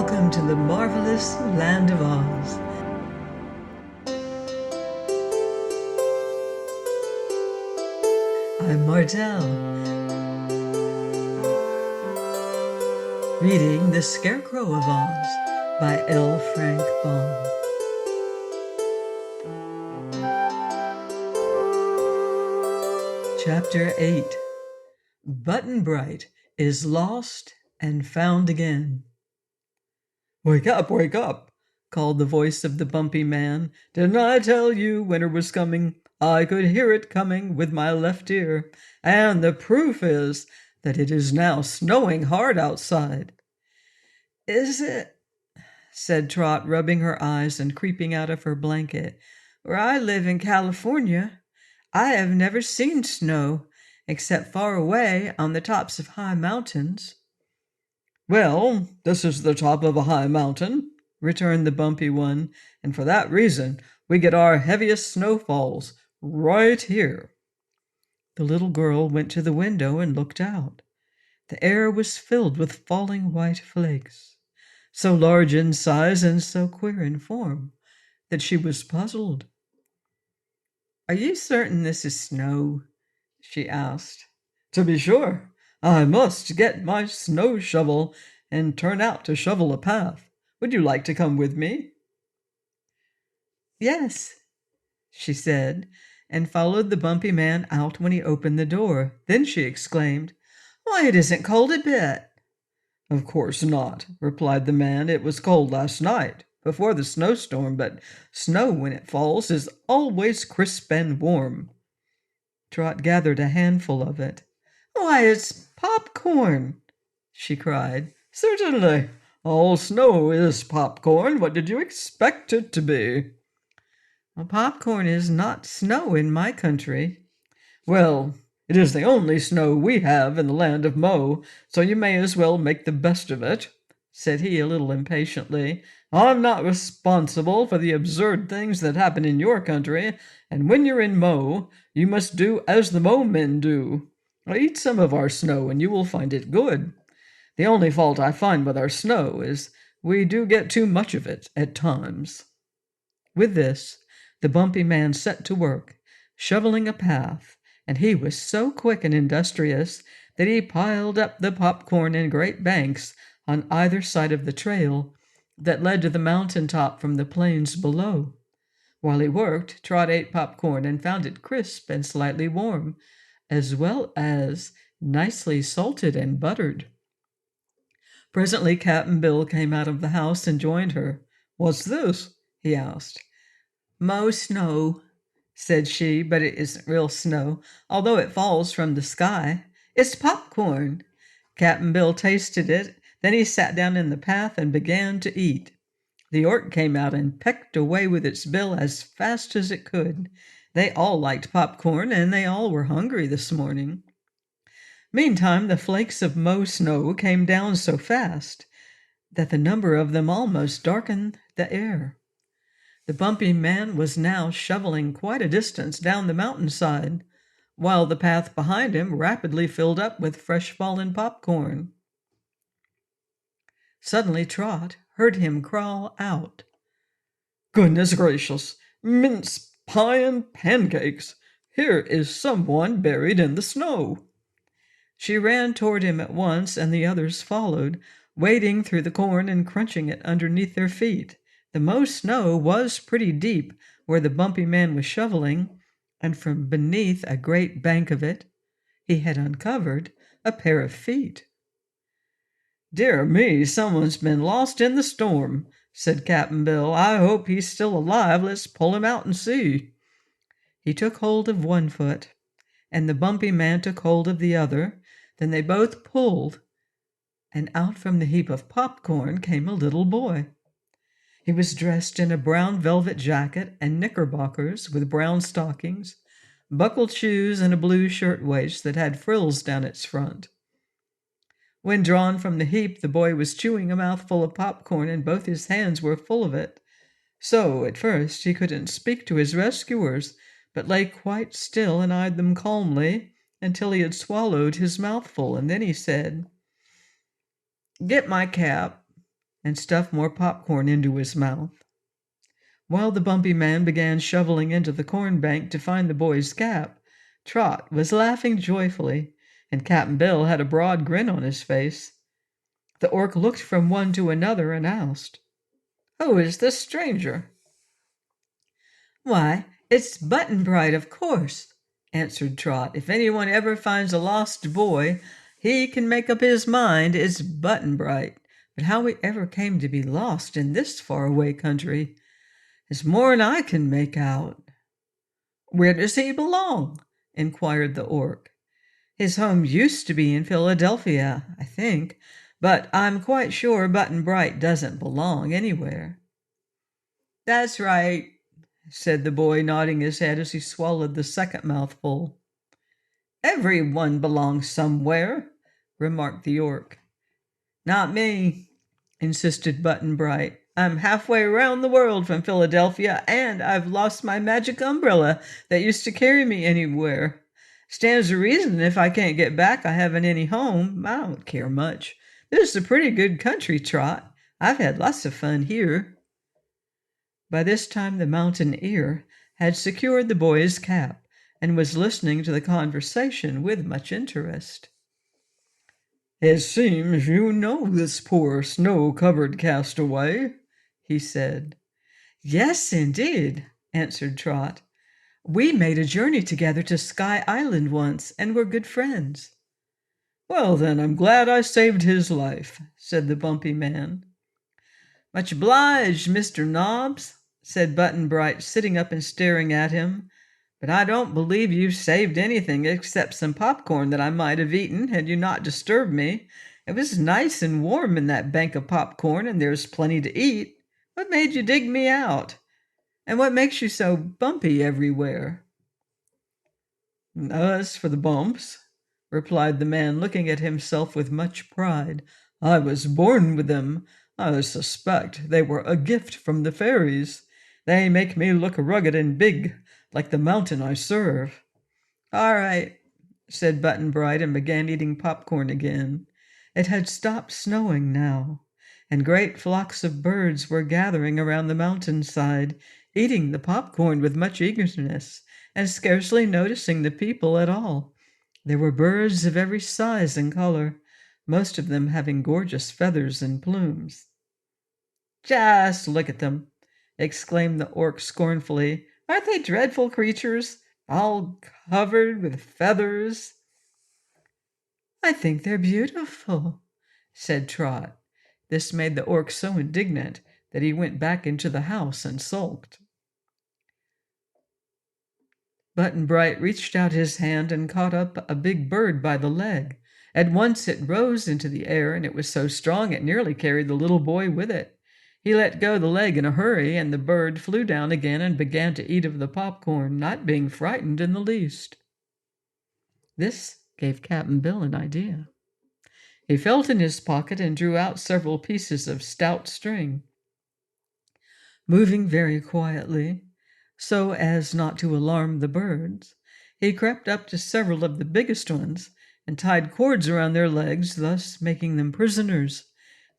Welcome to the marvelous land of Oz. I'm Martell, reading The Scarecrow of Oz by L. Frank Baum. Chapter 8. Button Bright is lost and found again. Wake up, called the voice of the bumpy man. Didn't I tell you winter was coming? I could hear it coming with my left ear, and the proof is that it is now snowing hard outside. Is it? Said Trot, rubbing her eyes and creeping out of her blanket. Where I live in California, I have never seen snow, except far away on the tops of high mountains. Well, this is the top of a high mountain, returned the bumpy one, and for that reason we get our heaviest snowfalls right here. The little girl went to the window and looked out. The air was filled with falling white flakes, so large in size and so queer in form that she was puzzled. Are you certain this is snow? She asked. To be sure. I must get my snow shovel and turn out to shovel a path. Would you like to come with me? Yes, she said, and followed the bumpy man out when he opened the door. Then she exclaimed, Why, it isn't cold a bit. Of course not, replied the man. It was cold last night, before the snowstorm, but snow, when it falls, is always crisp and warm. Trot gathered a handful of it. Why, it's popcorn, she cried. Certainly. All snow is popcorn. What did you expect it to be? Well, popcorn is not snow in my country. Well, it is the only snow we have in the land of Mo, so you may as well make the best of it, said he a little impatiently. I'm not responsible for the absurd things that happen in your country, and when you're in Mo, you must do as the Mo men do. Eat some of our snow, and you will find it good. The only fault I find with our snow is we do get too much of it at times. With this, the bumpy man set to work, shoveling a path, and he was so quick and industrious that he piled up the popcorn in great banks on either side of the trail that led to the mountain top from the plains below. While he worked, Trot ate popcorn and found it crisp and slightly warm, as well as nicely salted and buttered. Presently Cap'n Bill came out of the house and joined her. What's this? He asked. Mo snow, said she, but it isn't real snow, although it falls from the sky. It's popcorn. Cap'n Bill tasted it. Then he sat down in the path and began to eat. The Orc came out and pecked away with its bill as fast as it could. They all liked popcorn, and they all were hungry this morning. Meantime, the flakes of Mo snow came down so fast that the number of them almost darkened the air. The bumpy man was now shoveling quite a distance down the mountainside, while the path behind him rapidly filled up with fresh-fallen popcorn. Suddenly Trot heard him crawl out. Goodness gracious! Mince pie and pancakes! Here is someone buried in the snow! She ran toward him at once, and the others followed, wading through the corn and crunching it underneath their feet. The Mo snow was pretty deep where the bumpy man was shoveling, and from beneath a great bank of it he had uncovered a pair of feet. Dear me, someone's been lost in the storm, said Cap'n Bill. I hope he's still alive. Let's pull him out and see. He took hold of one foot, and the bumpy man took hold of the other. Then they both pulled, and out from the heap of popcorn came a little boy. He was dressed in a brown velvet jacket and knickerbockers with brown stockings, buckled shoes, and a blue shirt-waist that had frills down its front. When drawn from the heap, the boy was chewing a mouthful of popcorn, and both his hands were full of it. So, at first, he couldn't speak to his rescuers, but lay quite still and eyed them calmly until he had swallowed his mouthful, and then he said, Get my cap. and stuffed more popcorn into his mouth. While the bumpy man began shoveling into the corn bank to find the boy's cap, Trot was laughing joyfully, and Cap'n Bill had a broad grin on his face. The orc looked from one to another and asked, "Who is this stranger?" "Why, it's Button-Bright, of course," answered Trot. "If anyone ever finds a lost boy, he can make up his mind it's Button-Bright. But how we ever came to be lost in this far-away country is more'n I can make out." "Where does he belong?" inquired the orc. "His home used to be in Philadelphia, I think, but I'm quite sure Button-Bright doesn't belong anywhere." "That's right," said the boy, nodding his head as he swallowed the second mouthful. "Everyone belongs somewhere," remarked the orc. "Not me," insisted Button-Bright. "I'm halfway around the world from Philadelphia, and I've lost my magic umbrella that used to carry me anywhere. Stands to reason if I can't get back I haven't any home. I don't care much. This is a pretty good country, Trot. I've had lots of fun here." By this time the mountain ear had secured the boy's cap and was listening to the conversation with much interest. "It seems you know this poor snow-covered castaway," he said. "Yes, indeed," answered Trot. "We made a journey together to Sky Island once, and we're good friends." "Well, then, I'm glad I saved his life," said the bumpy man. "Much obliged, Mr. Nobbs," said Button-Bright, sitting up and staring at him. "But I don't believe you've saved anything except some popcorn that I might have eaten had you not disturbed me. It was nice and warm in that bank of popcorn, and there's plenty to eat. What made you dig me out? And what makes you so bumpy everywhere?" "As for the bumps," replied the man, looking at himself with much pride, "I was born with them. I suspect they were a gift from the fairies. They make me look rugged and big, like the mountain I serve." "All right," said Button-Bright, and began eating popcorn again. It had stopped snowing now, and great flocks of birds were gathering around the mountainside, eating the popcorn with much eagerness, and scarcely noticing the people at all. There were birds of every size and color, most of them having gorgeous feathers and plumes. "Just look at them!" exclaimed the orc scornfully. "Aren't they dreadful creatures, all covered with feathers?" "I think they're beautiful," said Trot. This made the orc so indignant that he went back into the house and sulked. Button-Bright reached out his hand and caught up a big bird by the leg. At once it rose into the air, and it was so strong it nearly carried the little boy with it. He let go the leg in a hurry, and the bird flew down again and began to eat of the popcorn, not being frightened in the least. This gave Cap'n Bill an idea. He felt in his pocket and drew out several pieces of stout string. Moving very quietly, so as not to alarm the birds, he crept up to several of the biggest ones and tied cords around their legs, thus making them prisoners.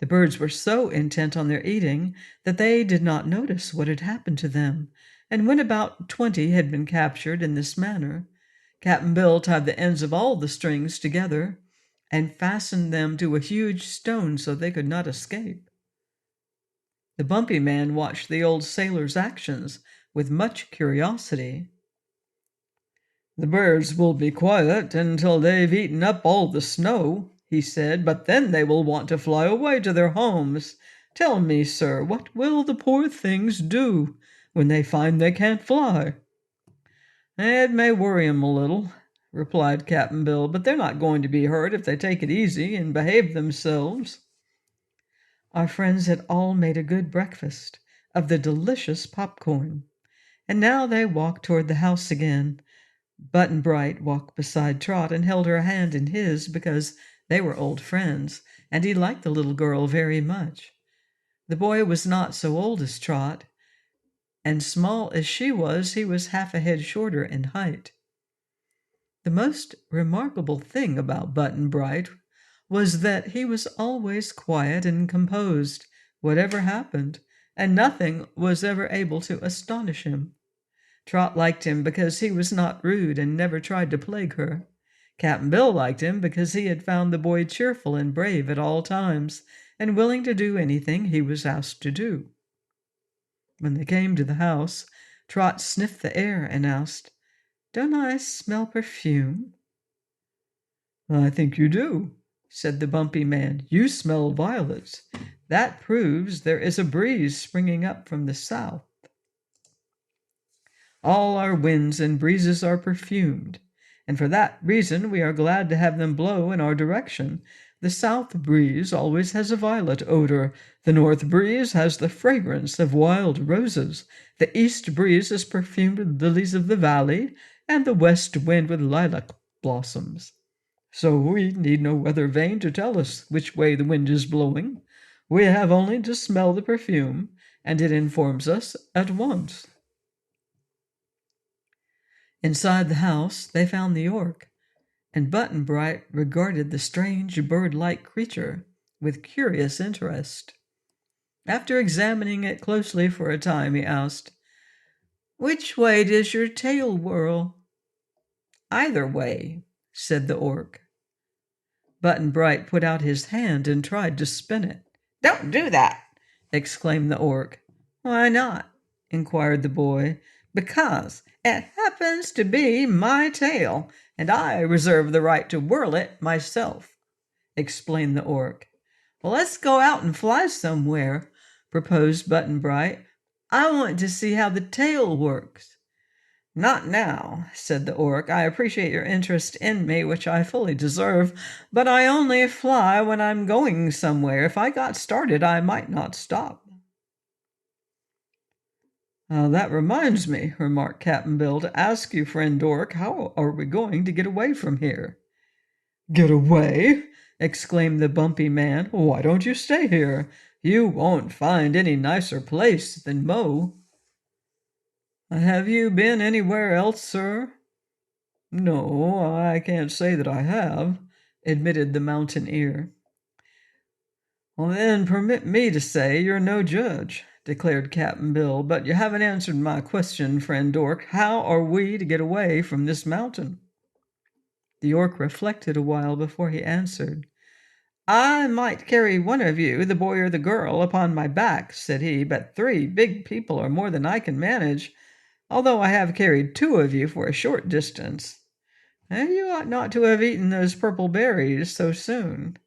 The birds were so intent on their eating that they did not notice what had happened to them, and when about 20 had been captured in this manner, Cap'n Bill tied the ends of all the strings together and fastened them to a huge stone so they could not escape. The bumpy man watched the old sailor's actions with much curiosity. "The birds will be quiet until they've eaten up all the snow," he said, "but then they will want to fly away to their homes. Tell me, sir, what will the poor things do when they find they can't fly?" "It may worry 'em a little," replied Cap'n Bill, "but they're not going to be hurt if they take it easy and behave themselves." Our friends had all made a good breakfast of the delicious popcorn, and now they walked toward the house again. Button-Bright walked beside Trot and held her hand in his because they were old friends, and he liked the little girl very much. The boy was not so old as Trot, and small as she was, he was half a head shorter in height. The most remarkable thing about Button-Bright was that he was always quiet and composed whatever happened, and nothing was ever able to astonish him. Trot liked him because he was not rude and never tried to plague her. Cap'n Bill liked him because he had found the boy cheerful and brave at all times, and willing to do anything he was asked to do. When they came to the house, Trot sniffed the air and asked, "Don't I smell perfume?" "I think you do," said the bumpy man. "You smell violets. That proves there is a breeze springing up from the south. All our winds and breezes are perfumed, and for that reason we are glad to have them blow in our direction. The south breeze always has a violet odor, the north breeze has the fragrance of wild roses, the east breeze is perfumed with lilies of the valley, and the west wind with lilac blossoms. So we need no weather vane to tell us which way the wind is blowing. We have only to smell the perfume, and it informs us at once." Inside the house they found the York, and Button-Bright regarded the strange bird-like creature with curious interest. After examining it closely for a time, he asked, "Which way does your tail whirl?" "Either way," said the Orc. Button-Bright put out his hand and tried to spin it. "Don't do that!" exclaimed the Orc. "Why not?" inquired the boy. "Because it happens to be my tail, and I reserve the right to whirl it myself," explained the Orc. "Well, let's go out and fly somewhere," proposed Button-Bright. "I want to see how the tail works." "Not now," said the Orc. "I appreciate your interest in me, which I fully deserve, but I only fly when I'm going somewhere. If I got started, I might not stop." "That reminds me," remarked Cap'n Bill, "to ask you, friend Orc, how are we going to get away from here?" "Get away?" exclaimed the bumpy man. "Why don't you stay here? You won't find any nicer place than Mo." "Have you been anywhere else, sir?" "No, I can't say that I have," admitted the mountaineer. "Well, then permit me to say you're no judge," declared Cap'n Bill. "But you haven't answered my question, friend Dork. How are we to get away from this mountain?" The Orc reflected a while before he answered. "I might carry one of you, the boy or the girl, upon my back," said he, "but 3 big people are more than I can manage, although I have carried 2 of you for a short distance. You ought not to have eaten those purple berries so soon."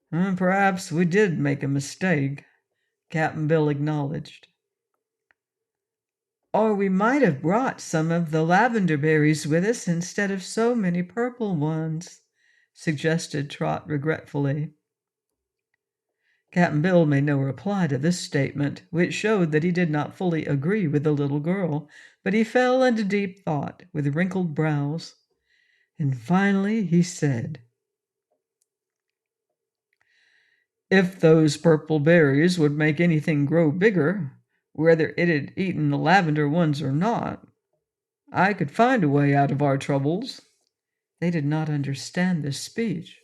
"Perhaps we did make a mistake," Cap'n Bill acknowledged. "Or we might have brought some of the lavender berries with us instead of so many purple ones," suggested Trot regretfully. Cap'n Bill made no reply to this statement, which showed that he did not fully agree with the little girl, but he fell into deep thought with wrinkled brows. And finally he said, "If those purple berries would make anything grow bigger, whether it had eaten the lavender ones or not, I could find a way out of our troubles." They did not understand this speech,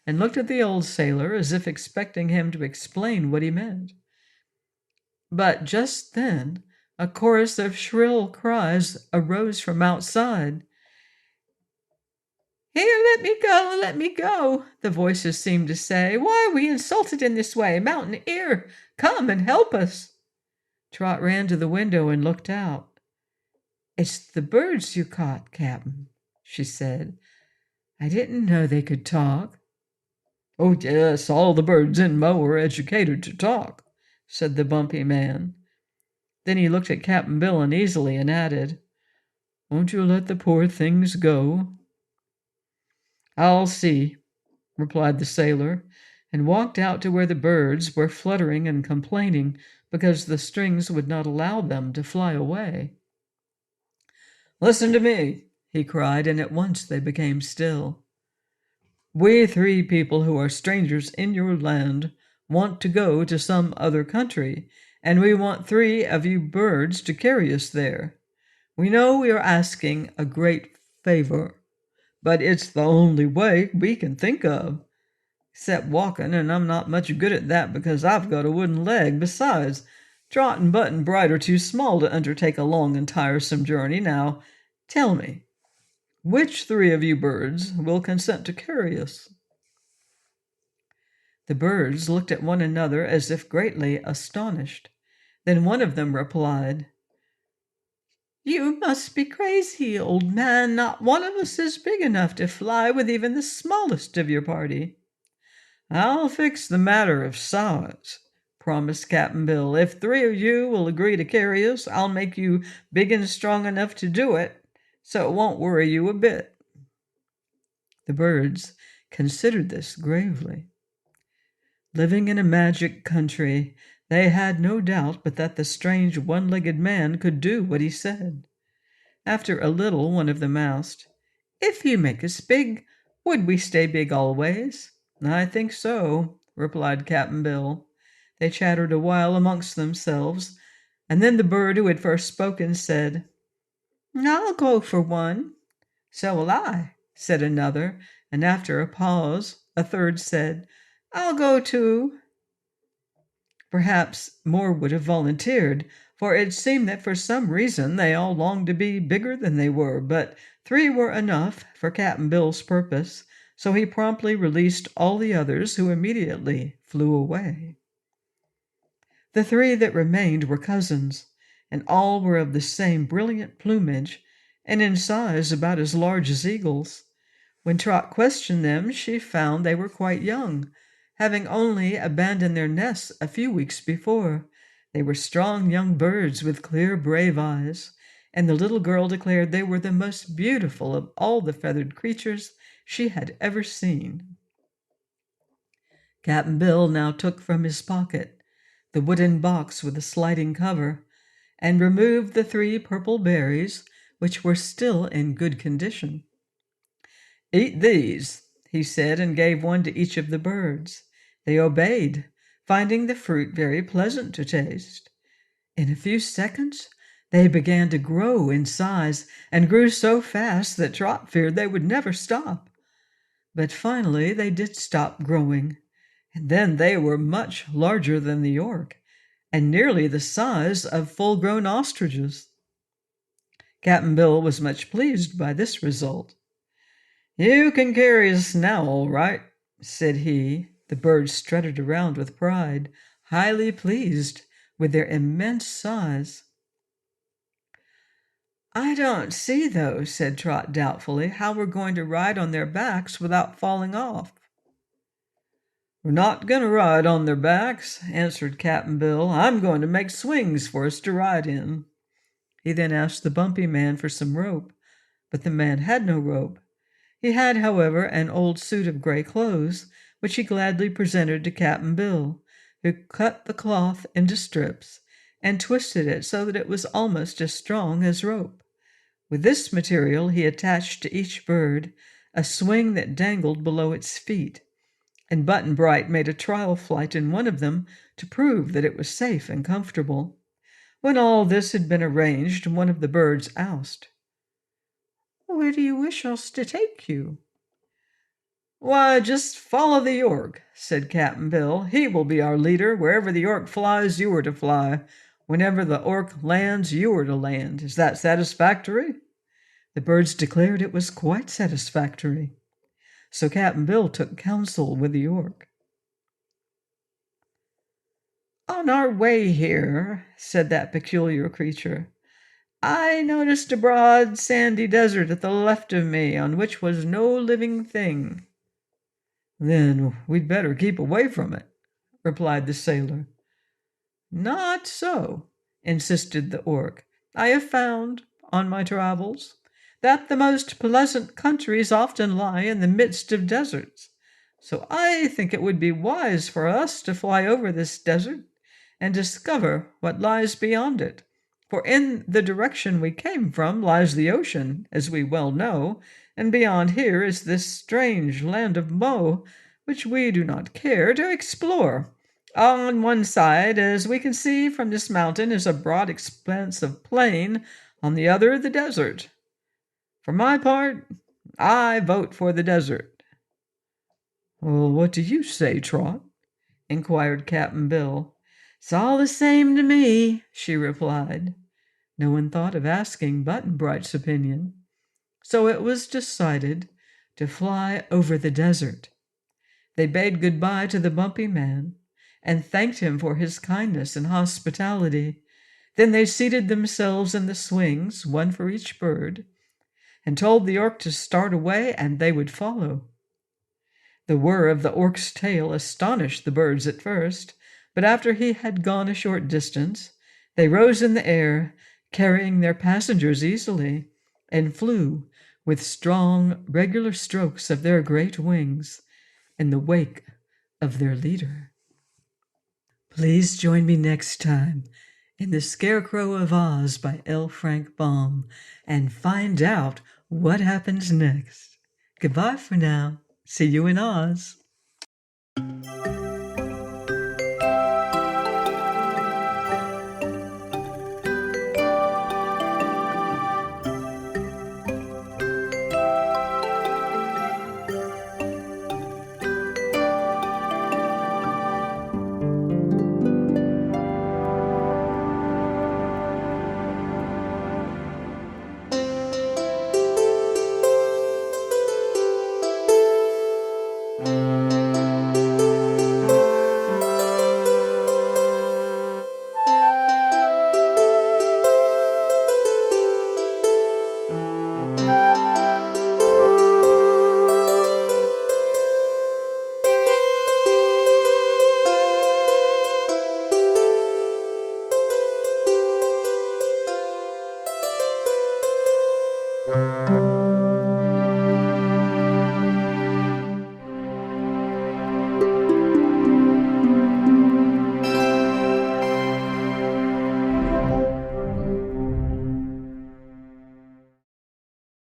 and looked at the old sailor as if expecting him to explain what he meant. But just then a chorus of shrill cries arose from outside. "Here, let me go, let me go," the voices seemed to say. "Why are we insulted in this way? Mountaineer, come and help us." Trot ran to the window and looked out. "It's the birds you caught, Cap'n," she said. "I didn't know they could talk." "Oh, yes, all the birds in Mo are educated to talk," said the bumpy man. Then he looked at Cap'n Bill uneasily and added, "Won't you let the poor things go?" "I'll see," replied the sailor, and walked out to where the birds were fluttering and complaining because the strings would not allow them to fly away. "Listen to me," he cried, and at once they became still. "We 3 people who are strangers in your land want to go to some other country, and we want 3 of you birds to carry us there. We know we are asking a great favor, but it's the only way we can think of. except walking, and I'm not much good at that because I've got a wooden leg. Besides, Trot and Button Bright are too small to undertake a long and tiresome journey. Now, tell me, which three of you birds will consent to carry us?" The birds looked at one another as if greatly astonished. Then one of them replied, "You must be crazy, old man. Not one of us is big enough to fly with even the smallest of your party." "I'll fix the matter of size," promised Cap'n Bill. "If three of you will agree to carry us, I'll make you big and strong enough to do it, so it won't worry you a bit." The birds considered this gravely. Living in a magic country, they had no doubt but that the strange one-legged man could do what he said. After a little, one of them asked, "If you make us big, would we stay big always?" "I think so," replied Cap'n Bill. They chattered a while amongst themselves, and then the bird who had first spoken said, "I'll go for one." "So will I," said another, and after a pause, a third said, "I'll go too." Perhaps more would have volunteered, for it seemed that for some reason they all longed to be bigger than they were, but three were enough for Cap'n Bill's purpose, so he promptly released all the others, who immediately flew away. The three that remained were cousins, and all were of the same brilliant plumage, and in size about as large as eagles. When Trot questioned them, she found they were quite young, having only abandoned their nests a few weeks before. They were strong young birds with clear, brave eyes, and the little girl declared they were the most beautiful of all the feathered creatures she had ever seen. Cap'n Bill now took from his pocket the wooden box with the sliding cover and removed the three purple berries, which were still in good condition. "Eat these," he said, and gave one to each of the birds. They obeyed, finding the fruit very pleasant to taste. In a few seconds they began to grow in size and grew so fast that Trot feared they would never stop. But finally they did stop growing, and then they were much larger than the York, and nearly the size of full-grown ostriches. Cap'n Bill was much pleased by this result. "You can carry us now, all right," said he. The birds strutted around with pride, highly pleased with their immense size. "I don't see, though," said Trot doubtfully, "how we're going to ride on their backs without falling off." "We're not going to ride on their backs," answered Cap'n Bill. "I'm going to make swings for us to ride in." He then asked the bumpy man for some rope, but the man had no rope. He had, however, an old suit of gray clothes, which he gladly presented to Cap'n Bill, who cut the cloth into strips and twisted it so that it was almost as strong as rope. With this material he attached to each bird a swing that dangled below its feet, and Button Bright made a trial flight in one of them to prove that it was safe and comfortable. When all this had been arranged, one of the birds asked, "Where do you wish us to take you?" "Why, just follow the York," said Cap'n Bill. "He will be our leader. Wherever the York flies, you are to fly. Whenever the York lands, you are to land. Is that satisfactory?" The birds declared it was quite satisfactory. So Cap'n Bill took counsel with the York. "On our way here," said that peculiar creature, "I noticed a broad, sandy desert at the left of me, on which was no living thing." "Then we'd better keep away from it," replied the sailor. "Not so," insisted the Orc. "I have found, on my travels, that the most pleasant countries often lie in the midst of deserts. So I think it would be wise for us to fly over this desert and discover what lies beyond it. For in the direction we came from lies the ocean, as we well know, and beyond here is this strange land of Mo, which we do not care to explore. On one side, as we can see from this mountain, is a broad expanse of plain, on the other the desert. For my part, I vote for the desert." Well, what do you say, Trot? Inquired Cap'n Bill. It's all the same to me, she replied. No one thought of asking Button Bright's opinion, so it was decided to fly over the desert. They bade goodbye to the Bumpy Man and thanked him for his kindness and hospitality. Then they seated themselves in the swings, one for each bird, and told the Orc to start away and they would follow. The whir of the Orc's tail astonished the birds at first, but after he had gone a short distance, they rose in the air, carrying their passengers easily, and flew with strong, regular strokes of their great wings in the wake of their leader. Please join me next time in The Scarecrow of Oz by L. Frank Baum and find out what happens next. Goodbye for now. See you in Oz.